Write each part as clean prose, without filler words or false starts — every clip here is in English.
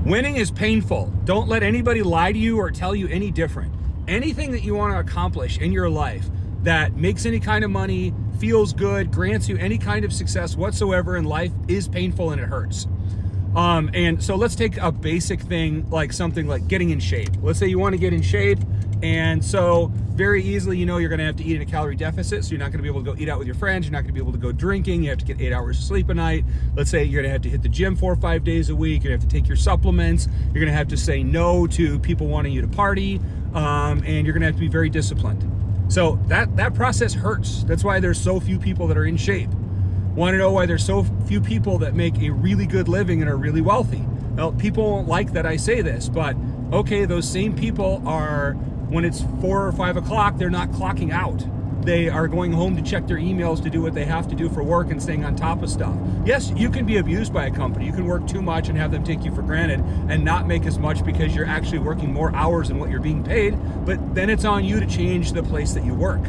Winning is painful. Don't let anybody lie to you or tell you any different. Anything that you want to accomplish in your life that makes any kind of money, feels good, grants you any kind of success whatsoever in life is painful and it hurts. And so let's take a basic thing like something like getting in shape. Let's say you want to get in shape, and so very easily, you know, you're going to have to eat in a calorie deficit, so you're not going to be able to go eat out with your friends, you're not going to be able to go drinking, you have to get 8 hours of sleep a night. Let's say you're going to have to hit the gym 4 or 5 days a week, you're going to have to take your supplements, you're going to have to say no to people wanting you to party, and you're going to have to be very disciplined. So that process hurts. That's why there's so few people that are in shape. Want to know why there's so few people that make a really good living and are really wealthy? Well, people won't like that I say this, but okay, those same people are, when it's 4 or 5 o'clock, they're not clocking out. They are going home to check their emails to do what they have to do for work and staying on top of stuff. Yes, you can be abused by a company. You can work too much and have them take you for granted and not make as much because you're actually working more hours than what you're being paid, but then it's on you to change the place that you work.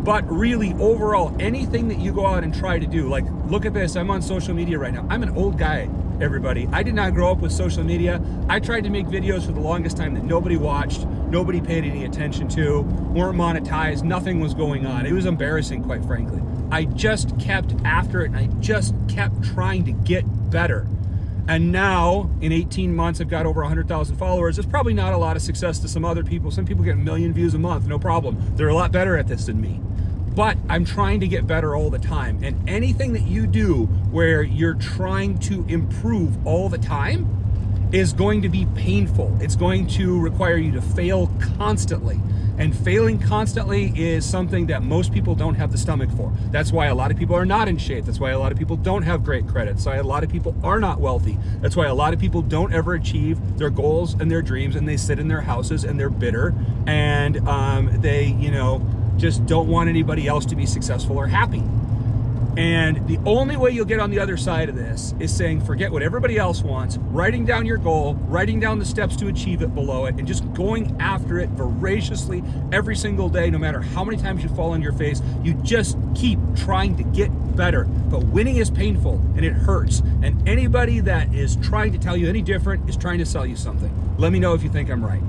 But really, overall, anything that you go out and try to do, like, look at this, I'm on social media right now. I'm an old guy, everybody. I did not grow up with social media. I tried to make videos for the longest time that nobody watched, nobody paid any attention to, weren't monetized, nothing was going on. It was embarrassing, quite frankly. I just kept after it, and I just kept trying to get better. And now, in 18 months, I've got over 100,000 followers. It's probably not a lot of success to some other people. Some people get 1 million views a month, no problem. They're a lot better at this than me. But I'm trying to get better all the time. And anything that you do where you're trying to improve all the time is going to be painful. It's going to require you to fail constantly. And failing constantly is something that most people don't have the stomach for. That's why a lot of people are not in shape. That's why a lot of people don't have great credit. That's why a lot of people are not wealthy. That's why a lot of people don't ever achieve their goals and their dreams, and they sit in their houses and they're bitter, and they, just don't want anybody else to be successful or happy. And the only way you'll get on the other side of this is saying, forget what everybody else wants, writing down your goal, writing down the steps to achieve it below it, and just going after it voraciously every single day, no matter how many times you fall on your face. You just keep trying to get better. But winning is painful and it hurts. And anybody that is trying to tell you any different is trying to sell you something. Let me know if you think I'm right.